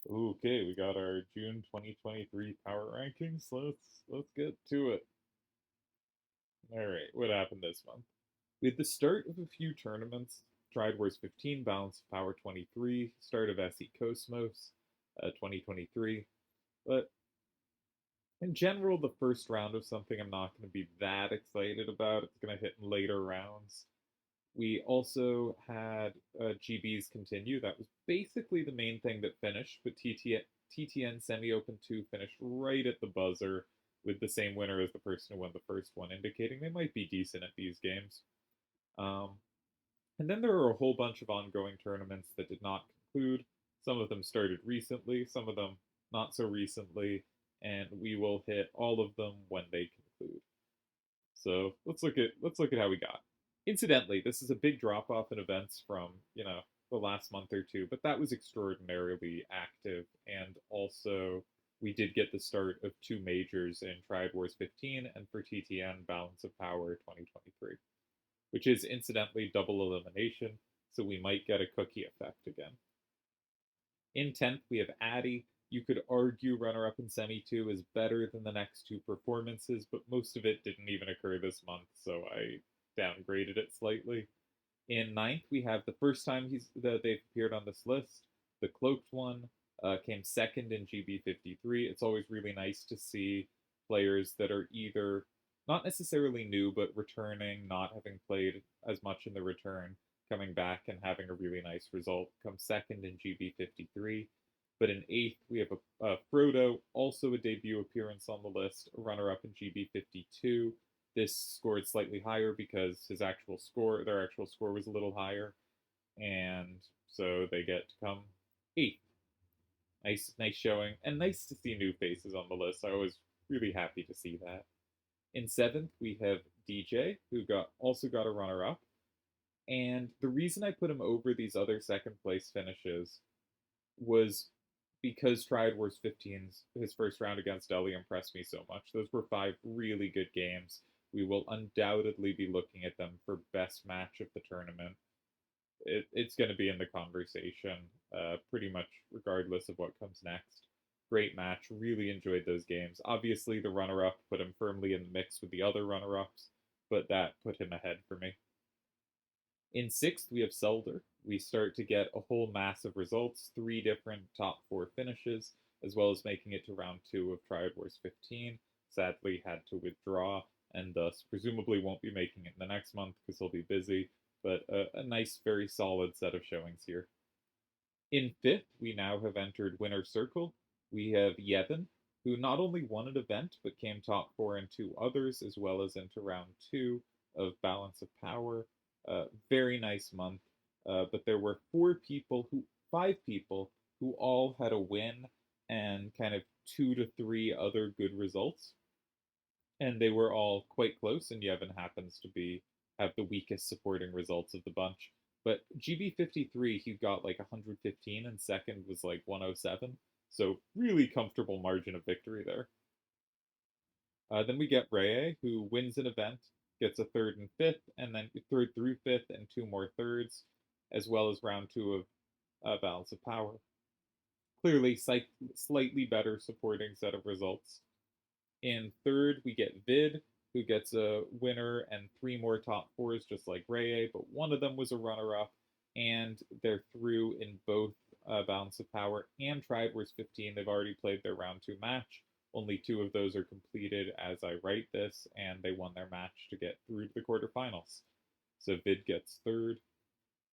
Okay, we got our June 2023 power rankings. Let's get to it. All right, what happened this month? We had the start of a few tournaments: Triad Wars 15, Balance of Power 23, start of SE Cosmos 2023. But in general, the first round of something I'm not going to be that excited about. It's going to hit in later rounds. We also had GBs continue. That was basically the main thing that finished, but TTN Semi Open 2 finished right at the buzzer with the same winner as the person who won the first one, indicating they might be decent at these games. Um, and then there are a whole bunch of ongoing tournaments that did not conclude. Some of them started recently, some of them not so recently, and we will hit all of them when they conclude. So let's look at how we got. Incidentally, this is a big drop off in events from the last month or two, but that was extraordinarily active, and also we did get the start of two majors in Triad Wars 15 and for TTN Balance of Power 2023, which is incidentally double elimination, so we might get a cookie effect again. In 10th, we have Addy. You could argue runner up in Semi 2 is better than the next two performances, but most of it didn't even occur this month, so I downgraded it slightly. In ninth, we have the first time they've appeared on this list. The Cloaked one came second in GB53. It's always really nice to see players that are either not necessarily new, but returning, not having played as much in the return, coming back and having a really nice result. Come second in GB53. But in eighth, we have a Frodo, also a debut appearance on the list, a runner up in GB52. This scored slightly higher because their actual score was a little higher, and so they get to come eighth. Nice showing, and nice to see new faces on the list. I was really happy to see that. In seventh, we have DJ, who also got a runner up, and the reason I put him over these other second place finishes was because Triad Wars 15's his first round against Ellie impressed me so much. Those were five really good games. We will undoubtedly be looking at them for best match of the tournament. It's going to be in the conversation, pretty much regardless of what comes next. Great match. Really enjoyed those games. Obviously, the runner up put him firmly in the mix with the other runner ups, but that put him ahead for me. In sixth, we have Selder. We start to get a whole mass of results, three different top four finishes, as well as making it to round two of Triad Wars 15. Sadly, had to withdraw, and thus presumably won't be making it in the next month because he'll be busy, but a nice, very solid set of showings here. In fifth, we now have entered Winner Circle. We have Yevon, who not only won an event, but came top four in two others, as well as into round two of Balance of Power. Very nice month. But there were five people who all had a win and kind of two to three other good results. And they were all quite close, and Yevon happens to have the weakest supporting results of the bunch. But GB53, he got like 115, and second was like 107. So really comfortable margin of victory there. Then we get Reye, who wins an event, gets a third and fifth, and then third through fifth, and two more thirds, as well as round two of Balance of Power. Clearly, slightly better supporting set of results. In third, we get Vid, who gets a winner and three more top fours, just like Reye, but one of them was a runner up, and they're through in both Balance of Power and Triad Wars 15. They've already played their round two match. Only two of those are completed as I write this, and they won their match to get through to the quarterfinals. So Vid gets third.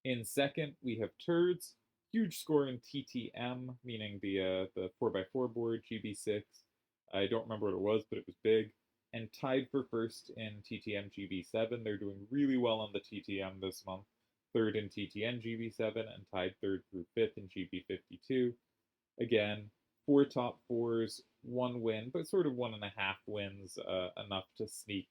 In second, we have Turds. Huge score in TTM, meaning the 4x4 board, GB6. I don't remember what it was, but it was big. And tied for first in TTM GB7. They're doing really well on the TTM this month. Third in TTN GB7 and tied third through fifth in GB52. Again, four top fours, one win, but sort of 1.5 wins, enough to sneak.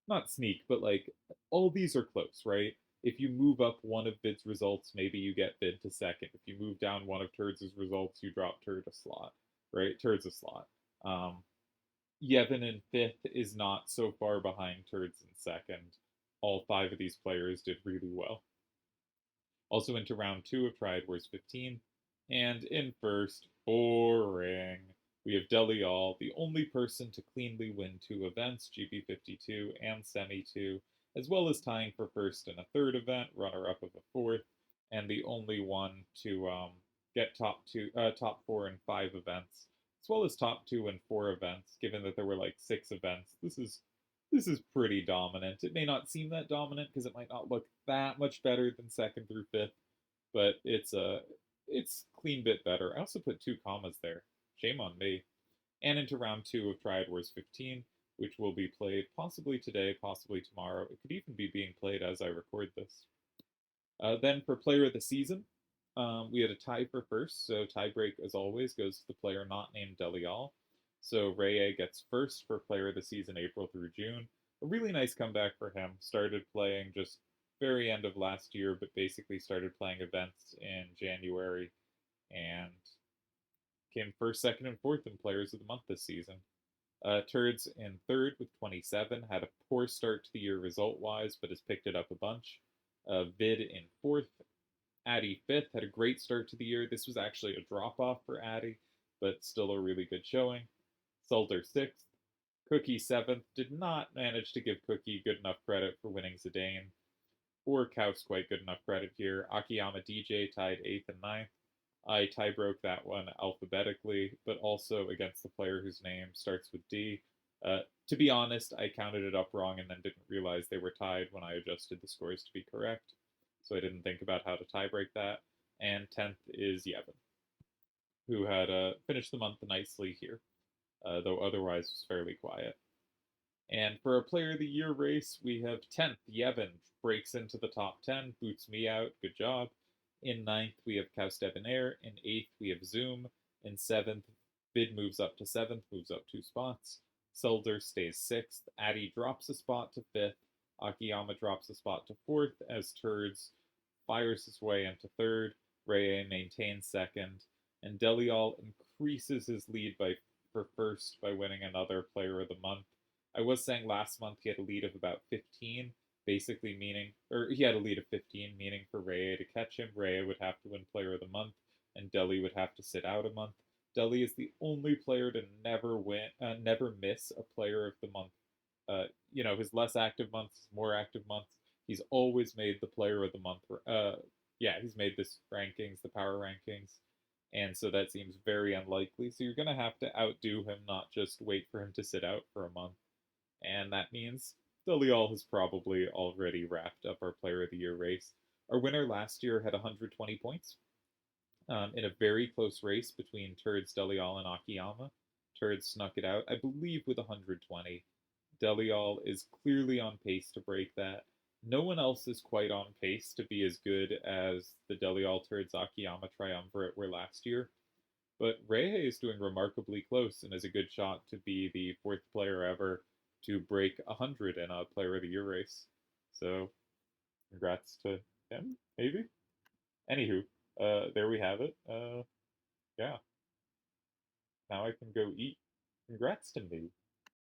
Not sneak, but like all these are close, right? If you move up one of Vid's results, maybe you get Vid to second. If you move down one of Turds' results, you drop Turd a slot, right? Turd's a slot. Yevon in fifth is not so far behind Turds in second. All five of these players did really well. Also into round two of Triad Wars 15. And in first, boring, we have Delial, the only person to cleanly win two events, GP52 and Semi 2, as well as tying for first in a third event, runner-up of a fourth, and the only one to get top four in five events, as well as top two in four events. Given that there were like six events, this is pretty dominant. It may not seem that dominant because it might not look that much better than second through fifth, but it's clean bit better. I also put two commas there. Shame on me. And into round two of Triad Wars 15, which will be played possibly today, possibly tomorrow. It could even be being played as I record this. Then for player of the season, we had a tie for first, so tiebreak as always goes to the player not named Delial. So Reye gets first for player of the season April through June. A really nice comeback for him. Started playing just very end of last year, but basically started playing events in January and came first, second, and fourth in players of the month this season. Turds in third with 27, had a poor start to the year result wise, but has picked it up a bunch. Vid in fourth, Addy fifth, had a great start to the year. This was actually a drop off for Addy, but still a really good showing. Sulter sixth, Cookie seventh, did not manage to give Cookie good enough credit for winning Zidane, or Kaus quite good enough credit here. Akiyama DJ tied eighth and ninth. I tie broke that one alphabetically, but also against the player whose name starts with D. To be honest, I counted it up wrong and then didn't realize they were tied when I adjusted the scores to be correct, so I didn't think about how to tie break that. And 10th is Yevon, who had finished the month nicely here, though otherwise was fairly quiet. And for a Player of the Year race, we have 10th, Yevon breaks into the top 10, boots me out, good job. In 9th, we have Kaus Debonair. In 8th, we have Zoom. In 7th, Vid moves up to 7th, moves up 2 spots. Sulder stays 6th. Addy drops a spot to 5th. Akiyama drops a spot to 4th as Turds fires his way into 3rd. Reye maintains 2nd. And Delial increases his lead for first by winning another Player of the Month. I was saying last month he had a lead of about 15, basically meaning, or he had a lead of 15, meaning for Reye to catch him, Reye would have to win Player of the Month, and Deli would have to sit out a month. Deli is the only player to never miss a Player of the Month. His less active months, his more active months, he's always made the Player of the Month. He's made this rankings, the power rankings, and so that seems very unlikely. So you're gonna have to outdo him, not just wait for him to sit out for a month. And that means Delial has probably already wrapped up our Player of the Year race. Our winner last year had 120 points in a very close race between Turds, Delial, and Akiyama. Turds snuck it out, I believe, with 120. Delial is clearly on pace to break that. No one else is quite on pace to be as good as the Delial Turds Akiyama triumvirate were last year. But Reye is doing remarkably close and is a good shot to be the fourth player ever to break 100 in a Player of the Year race. So, congrats to him, maybe? Anywho, there we have it. Yeah. Now I can go eat. Congrats to me.